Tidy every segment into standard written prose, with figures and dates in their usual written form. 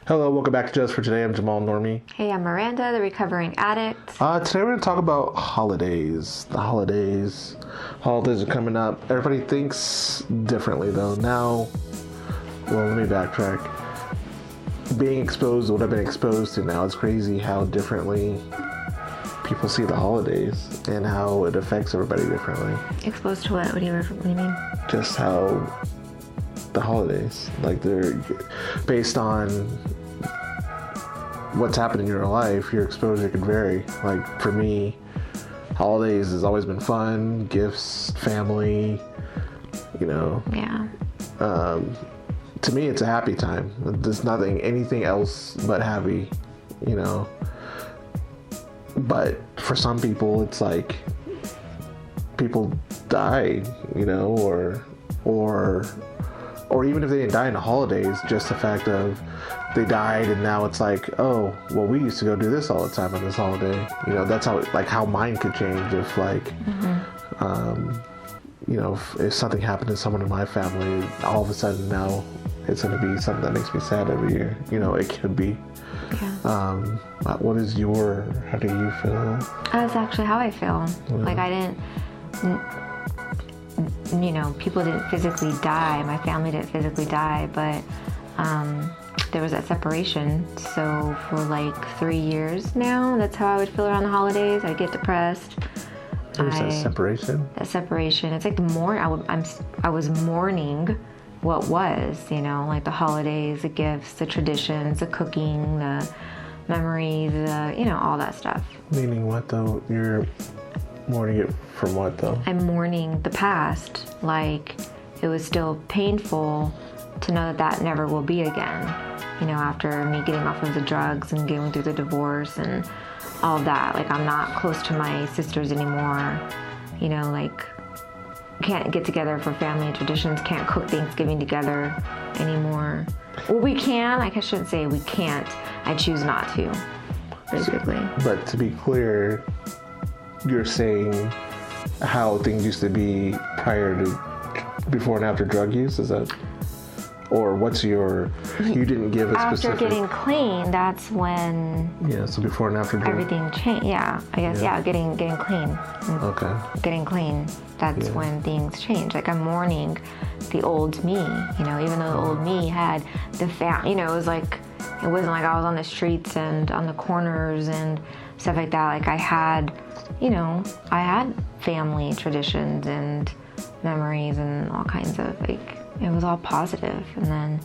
Hello, welcome back to Just for Today. I'm Jamal Normie. Hey, I'm Miranda, the recovering addict. Today we're going to talk about holidays. The holidays. Holidays are coming up. Everybody thinks differently, though. Now, well, let me backtrack. Being exposed to what I've been exposed to now, it's crazy how differently people see the holidays and how it affects everybody differently. Exposed to what? What do you mean? Just how the holidays, like, they're based on what's happened in your life, your exposure could vary. Like, for me, holidays has always been fun, gifts, family, you know. Yeah. To me, it's a happy time. There's anything else but happy, you know. But for some people, it's like people die, you know, or even if they didn't die in the holidays, just the fact of they died and now it's like, oh, well, we used to go do this all the time on this holiday. You know, that's how mine could change if, like, you know, if something happened to someone in my family, all of a sudden now it's going to be something that makes me sad every year. You know, it could be. Yeah. How do you feel? That's actually how I feel. Yeah. Like, I didn't, you know, people didn't physically die. My family didn't physically die, but there was that separation. So for like 3 years now, that's how I would feel around the holidays. I'd get depressed. There's that separation? That separation. It's like I was mourning what was, you know, like the holidays, the gifts, the traditions, the cooking, the memories, you know, all that stuff. Meaning what, though? You're mourning it from what, though? I'm mourning the past. Like, it was still painful to know that never will be again. You know, after me getting off of the drugs and going through the divorce and all of that. Like, I'm not close to my sisters anymore. You know, like, can't get together for family traditions, can't cook Thanksgiving together anymore. Well, we can. Like, I shouldn't say we can't. I choose not to, basically. But to be clear, you're saying how things used to be before and after drug use, is that? Or what's you didn't give a specific... After getting clean, that's when... Yeah, so before and after drug... Everything changed, yeah. I guess, yeah, getting clean. Okay. Getting clean, that's when things change. Like, I'm mourning the old me, you know, even though the old me had the you know, it wasn't like I was on the streets and on the corners and stuff like that. Like, I had family traditions and memories and all kinds of, like, it was all positive. And then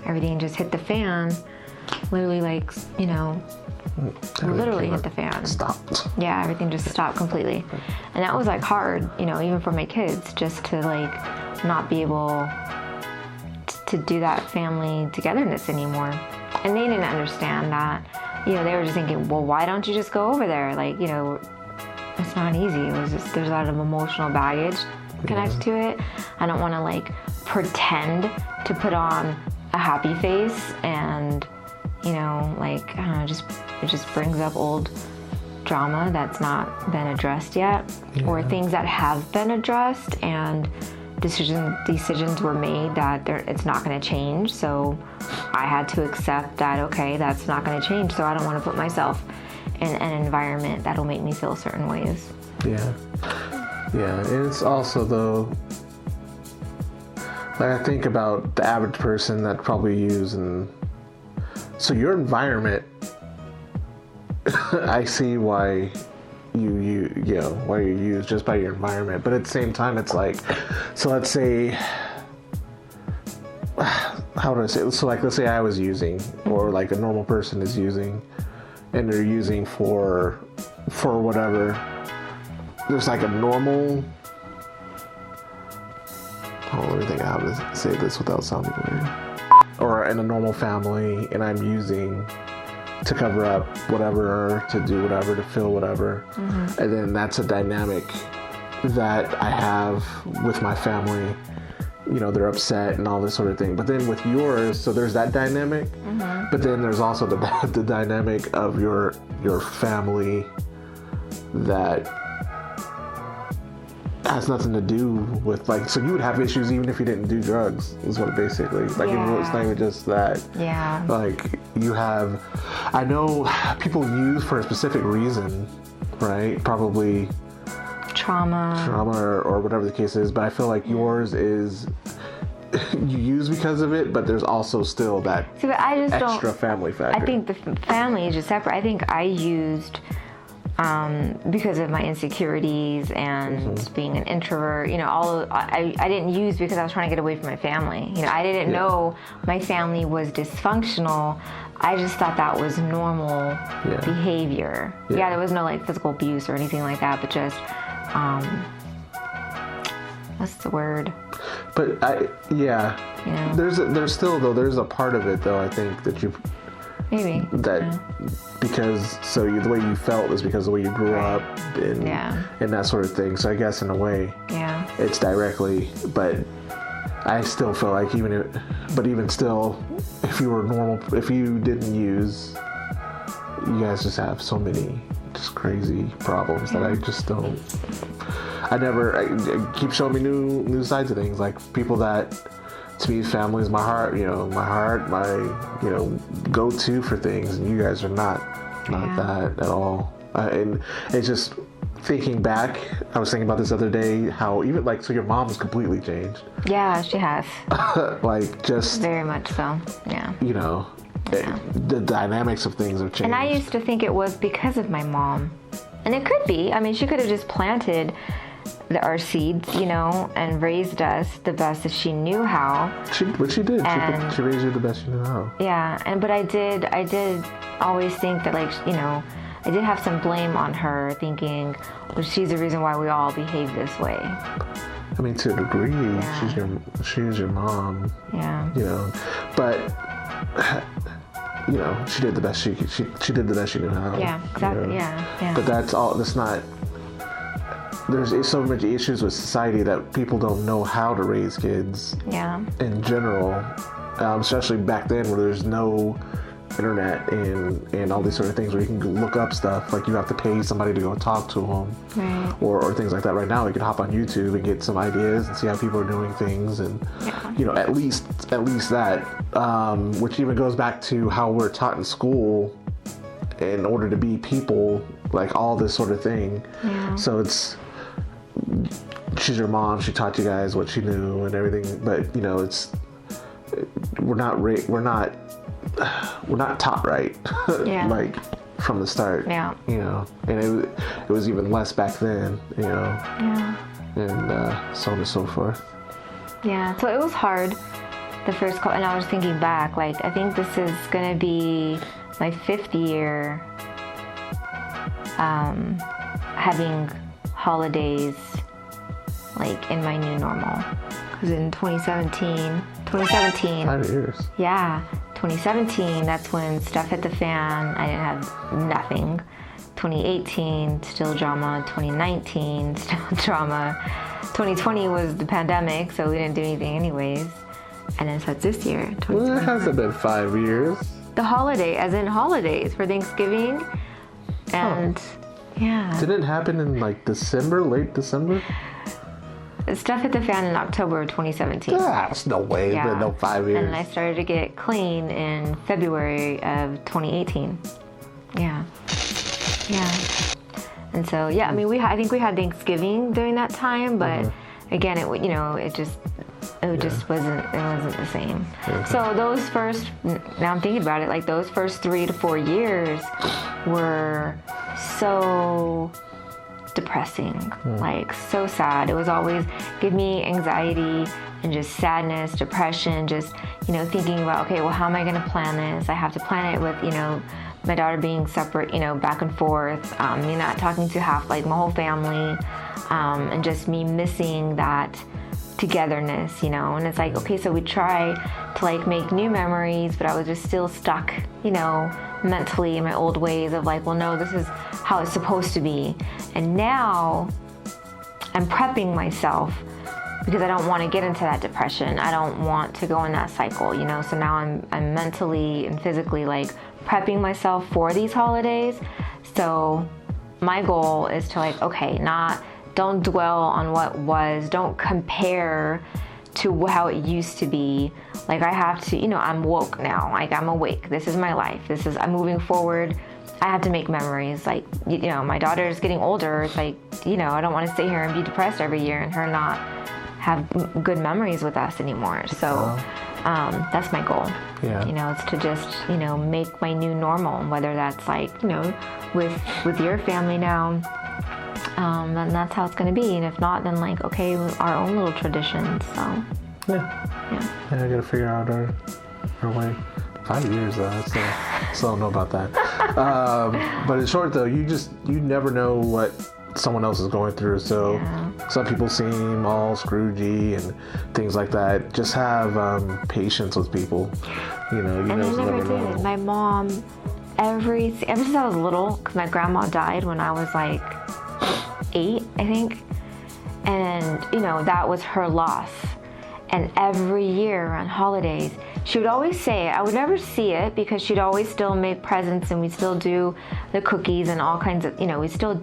everything just hit the fan, literally, like, you know, literally hit the fan. Stopped. Yeah, everything just stopped completely. And that was, like, hard, you know, even for my kids, just to, like, not be able to do that family togetherness anymore. And they didn't understand that. You know, they were just thinking, well, why don't you just go over there? Like, you know, it's not easy. It was just, there's a lot of emotional baggage connected to it. I don't want to, like, pretend to put on a happy face and, you know, like, I don't know, it just brings up old drama that's not been addressed yet, or things that have been addressed and decisions were made that it's not going to change. So I had to accept that, okay, that's not going to change, so I don't want to put myself in an environment that'll make me feel certain ways. Yeah. And it's also, though, like, I think about the average person that probably so your environment, I see why why you're used just by your environment. But at the same time, it's like, so let's say, how do I say it? So, like, let's say I was using, or like a normal person is using, and they're using for whatever. There's like a normal... let me think how to say this without sounding weird. Or in a normal family, and I'm using to cover up whatever, to do whatever, to fill whatever. Mm-hmm. And then that's a dynamic that I have with my family. You know, they're upset and all this sort of thing. But then with yours, so there's that dynamic. Mm-hmm. But then there's also the dynamic of your family that has nothing to do with like, so you would have issues even if you didn't do drugs, is what basically, like, it's not even just that. Yeah. Like, you have, I know people use for a specific reason, right? Probably Trauma or whatever the case is, but I feel like yours is, you use because of it, but there's also still that extra family factor. I think the family is just separate. I think I used because of my insecurities and being an introvert, I didn't use because I was trying to get away from my family. I didn't know my family was dysfunctional. I just thought that was normal behavior. Yeah, there was no like physical abuse or anything like that, but just what's the word? But there's still though, there's a part of it though, I think that you maybe that because the way you felt is because of the way you grew up and that sort of thing. So I guess in a way, it's directly. But I still feel like even still, if you were normal, if you didn't use, you guys just have so many just crazy problems that I just don't. I keep showing me new sides of things, like people that. To me, family is my heart, my go-to for things, and you guys are not that at all. And it's just thinking back, I was thinking about this other day, how even so your mom has completely changed. Yeah, she has. Like just very much so. Yeah. The dynamics of things have changed. And I used to think it was because of my mom, and it could be. I mean, she could have just planted our seeds, and raised us the best that she knew how. But she did. She raised you the best she knew how. Yeah, but I did always think that I did have some blame on her, thinking, well, she's the reason why we all behave this way. I mean, to a degree, she's your mom. Yeah. But she did the best she did the best she knew how. Yeah, exactly. Yeah. But that's all. That's not. There's so many issues with society that people don't know how to raise kids. Yeah. In general, especially back then where there's no internet and all these sort of things where you can look up stuff, like you have to pay somebody to go talk to them, right. or things like that. Right now, you can hop on YouTube and get some ideas and see how people are doing things, and at least that, which even goes back to how we're taught in school in order to be people, like all this sort of thing. Yeah. So she's your mom. She taught you guys what she knew and everything, but we're not taught right. Yeah. Like from the start. Yeah. And it was even less back then. Yeah. And so on and so forth. Yeah. So it was hard the first couple, and I was thinking back, like I think this is gonna be my 5th year having holidays like in my new normal, because in 2017 5 years. Yeah, 2017, that's when stuff hit the fan. I didn't have nothing. 2018, still drama. 2019, still drama. 2020 was the pandemic, so we didn't do anything anyways. And then so it's this year. Well, it hasn't been 5 years. The holiday, as in holidays for Thanksgiving, and yeah. Did it happen in like December, late December? Stuff hit the fan in October of 2017. That's no way. It's been no 5 years. And I started to get clean in February of 2018. Yeah. And so I mean, I think we had Thanksgiving during that time, but again, it just wasn't the same. So those first, now I'm thinking about it, like those first 3 to 4 years were so depressing, like so sad. It was always give me anxiety and just sadness, depression, just thinking about, okay, well, how am I going to plan this? I have to plan it with my daughter being separate, back and forth, me not talking to half, like my whole family, and just me missing that togetherness, and it's like, okay, so we try to like make new memories, but I was just still stuck, mentally in my old ways of like, well, no, this is how it's supposed to be. And now I'm prepping myself because I don't want to get into that depression. I don't want to go in that cycle, so now I'm mentally and physically like prepping myself for these holidays. So my goal is to like, okay, not Don't dwell on what was. Don't compare to how it used to be. Like, I have to, I'm woke now. Like, I'm awake. This is my life. I'm moving forward. I have to make memories. Like, my daughter's getting older. It's like, I don't want to sit here and be depressed every year and her not have good memories with us anymore. So that's my goal. Yeah. It's to just, make my new normal, whether that's like, with your family now, then that's how it's going to be. And if not, then like, okay, our own little traditions. So yeah, I gotta figure out our way. 5 years though, I still don't know about that. But in short though, you never know what someone else is going through. So some people seem all Scroogey and things like that. Just have patience with people. You never know. My mom, ever since I was little, because my grandma died when I was like 8, I think, and that was her loss. And every year on holidays, she would always say it. I would never see it because she'd always still make presents and we still do the cookies and all kinds of, we still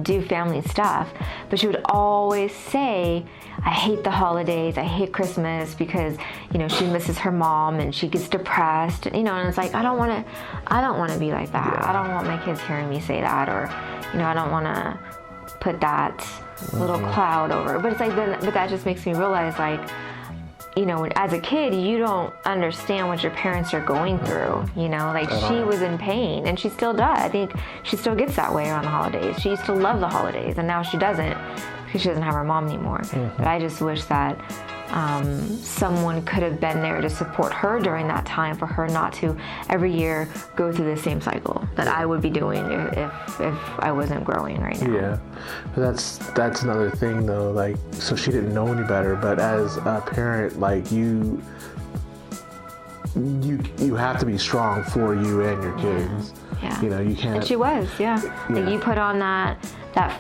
do family stuff. But she would always say, I hate the holidays, I hate Christmas, because, she misses her mom and she gets depressed, and it's like, I don't want to be like that. Yeah. I don't want my kids hearing me say that, or, I don't want to put that little cloud over it. But it's like, but that just makes me realize, like, as a kid, you don't understand what your parents are going through, like she was in pain and she still does. I think she still gets that way around the holidays. She used to love the holidays and now she doesn't because she doesn't have her mom anymore. But I just wish that someone could have been there to support her during that time, for her not to every year go through the same cycle that I would be doing if I wasn't growing right now. Yeah, but that's another thing though. Like, so she didn't know any better, but as a parent, like you have to be strong for you and your kids. Yeah. You can't. And she was, like you put on that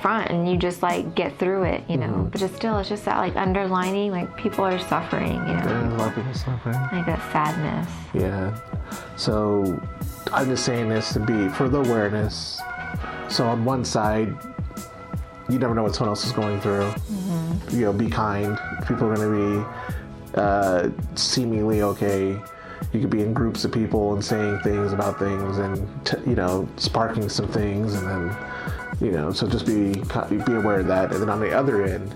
front and you just like get through it, but it's just that like underlining, like people are suffering, There's a lot of people suffering. Like that sadness. Yeah. So I'm just saying this to be for the awareness. So on one side, you never know what someone else is going through. Be kind. People are going to be seemingly okay. You could be in groups of people and saying things about things and sparking some things, and then so just be aware of that. And then on the other end,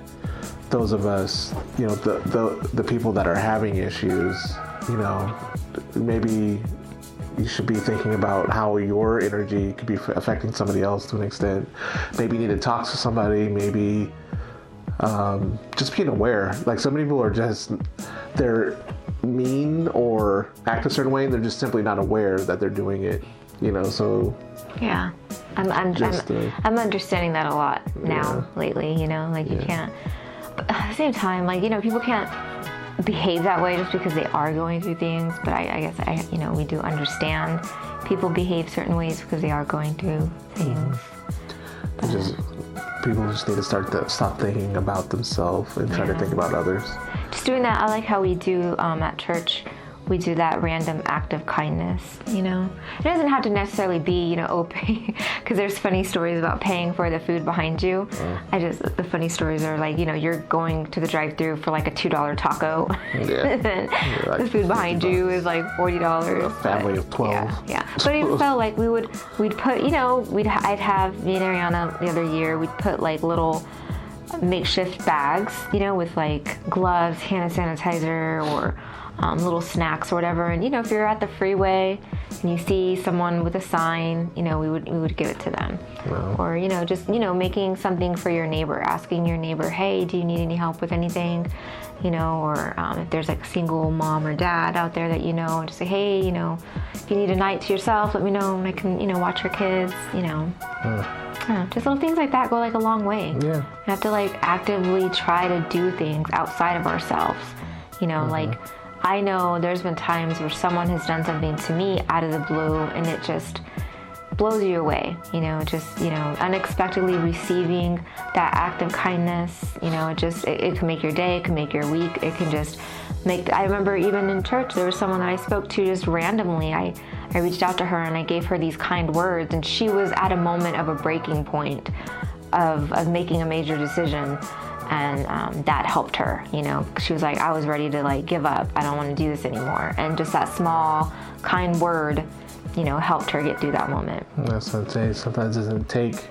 those of us, the people that are having issues, maybe you should be thinking about how your energy could be affecting somebody else to an extent. Maybe you need to talk to somebody. Maybe just being aware. Like, some people are they're mean or act a certain way and they're just simply not aware that they're doing it, so yeah, I'm understanding that a lot now lately, like you can't, but at the same time, like, people can't behave that way just because they are going through things. But I guess we do understand people behave certain ways because they are going through things. People just need to stop thinking about themselves and try to think about others. Just doing that. I like how we do at church. We do that random act of kindness, It doesn't have to necessarily be, open, because there's funny stories about paying for the food behind you. The funny stories are like, you're going to the drive-thru for like a $2 taco. And then like the food behind you is like $40. A family of 12. Yeah. But even so, like we'd put, I'd have, me and Ariana the other year, we'd put like little makeshift bags, with like gloves, hand sanitizer, or little snacks or whatever. And if you're at the freeway and you see someone with a sign, we would give it to them. Wow. Or just making something for your neighbor, asking your neighbor, hey, do you need any help with anything? Or if there's like a single mom or dad out there that just say, hey, if you need a night to yourself, let me know and I can watch your kids. Just little things like that go like a long way. Yeah. You have to like actively try to do things outside of ourselves. Like, I know there's been times where someone has done something to me out of the blue and it just blows you away, unexpectedly receiving that act of kindness, it can make your day, it can make your week, it can just I remember even in church, there was someone that I spoke to just randomly. I reached out to her and I gave her these kind words, and she was at a moment of a breaking point of making a major decision. And that helped her, you know. She was like, I was ready to like give up. I don't want to do this anymore. And just that small, kind word, you know, helped her get through that moment. That's what I'm saying. Sometimes it doesn't take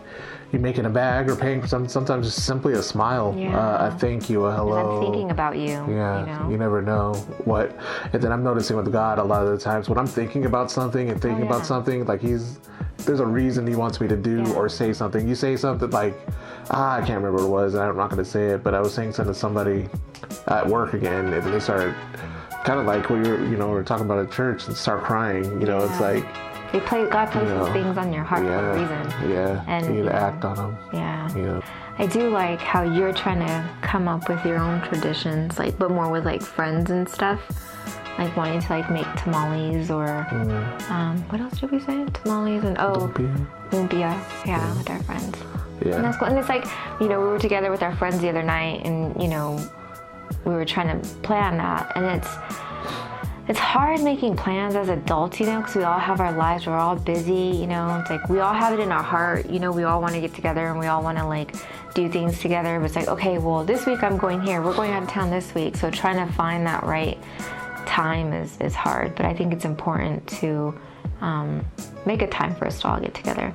you making a bag or paying for something. Sometimes it's simply a smile, a thank you, a hello. I'm thinking about you. Yeah, you know? You never know what. And then I'm noticing with God a lot of the times when I'm thinking about something and thinking about something, like there's a reason he wants me to do or say something. You say something like, I can't remember what it was, and I'm not going to say it, but I was saying something to somebody at work again, and they started kind of like what we're talking about at church, and start crying. You know, it's like God places things on your heart for a reason. Yeah, and you need to act on them. Yeah. You know. I do like how you're trying to come up with your own traditions, like, but more with like friends and stuff. Like wanting to like make tamales or what else did we say? Tamales and lumpia. Yeah, with our friends. Yeah. And that's cool. And it's like, you know, we were together with our friends the other night, and you know, we were trying to plan that, and it's hard making plans as adults, you know, because we all have our lives, we're all busy, you know. It's like we all have it in our heart, you know, we all want to get together and we all want to like do things together. But it's like, okay, well, this week I'm going here, we're going out of town this week, so trying to find that right time is hard. But I think it's important to make a time for us to all get together.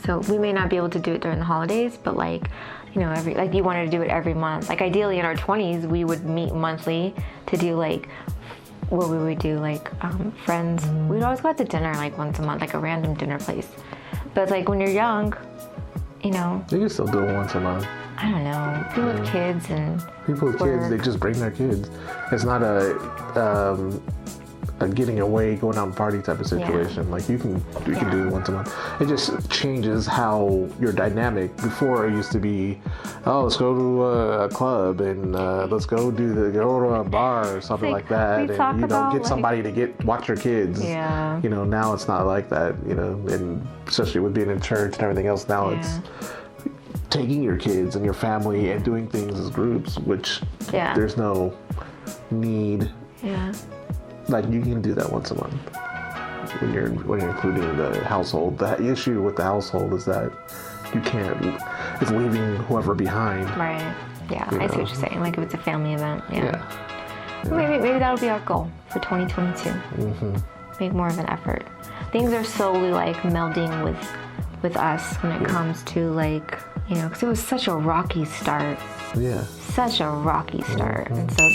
So we may not be able to do it during the holidays, but like, you know, like you wanted to do it every month. Like ideally in our 20s, we would meet monthly to do like, what we would do, like friends. We'd always go out to dinner like once a month, like a random dinner place. But it's like when you're young, you know. You can still do it once a month. I don't know. People with kids and people with kids, they just bring their kids. It's not a getting away, going out and party type of situation. Like you can do it once a month. It just changes how your dynamic. Before it used to be, let's go to a club and let's go to a bar or something like that, and you know, get somebody to watch your kids. Yeah. You know, now it's not like that. You know, and especially with being in church and everything else, now it's taking your kids and your family and doing things as groups, which there's no need. Yeah. Like you can do that once a month when you're including the household. The issue with the household is that you can't. It's leaving whoever behind. Right. Yeah. I see what you're saying. Like if it's a family event. Yeah. Yeah. Maybe that'll be our goal for 2022. Make more of an effort. Things are slowly like melding with us when it comes to like, you know, because it was such a rocky start. Yeah. Such a rocky start. And so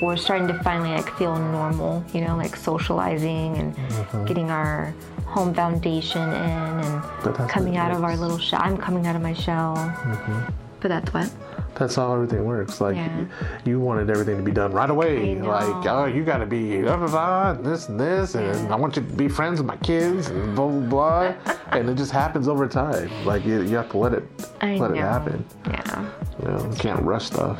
we're starting to finally like feel normal, you know, like socializing and getting our home foundation in and coming out of our little shell. I'm coming out of my shell. But that's how everything works. Like you wanted everything to be done right away. Like, oh, you got to be blah, blah, blah, this and this, and I want you to be friends with my kids and blah blah blah. And it just happens over time. Like you have to let it happen. Yeah. You know, you can't rush stuff.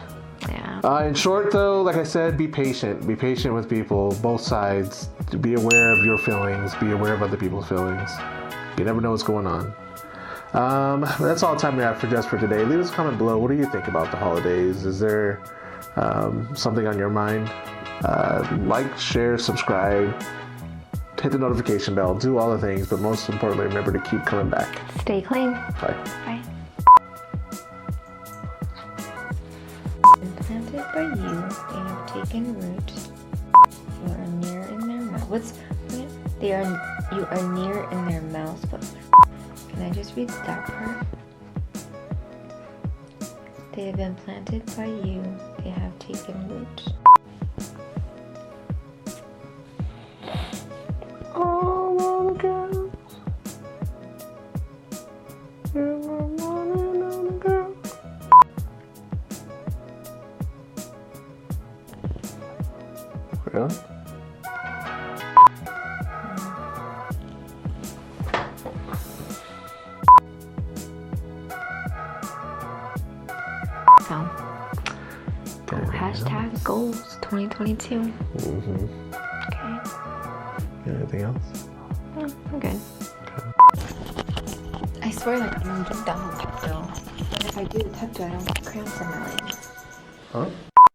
Yeah. In short, though, like I said, be patient. Be patient with people, both sides. Be aware of your feelings. Be aware of other people's feelings. You never know what's going on. That's all the time we have for today. Leave us a comment below. What do you think about the holidays? Is there something on your mind? Like, share, subscribe, hit the notification bell, do all the things, but most importantly, remember to keep coming back. Stay clean. Bye. Bye. Planted by you, they have taken root. You are near in their mouth. You are near in their mouths, but can I just read that part? They have been planted by you. They have taken root. All on the girls. You're my one and only girl. Really? So, hashtag goals 2022. Okay. Anything else? No, I'm good. I swear, like, I'm gonna get done with Pepto. And if I do the Pepto, I don't get cramps in my legs. Huh?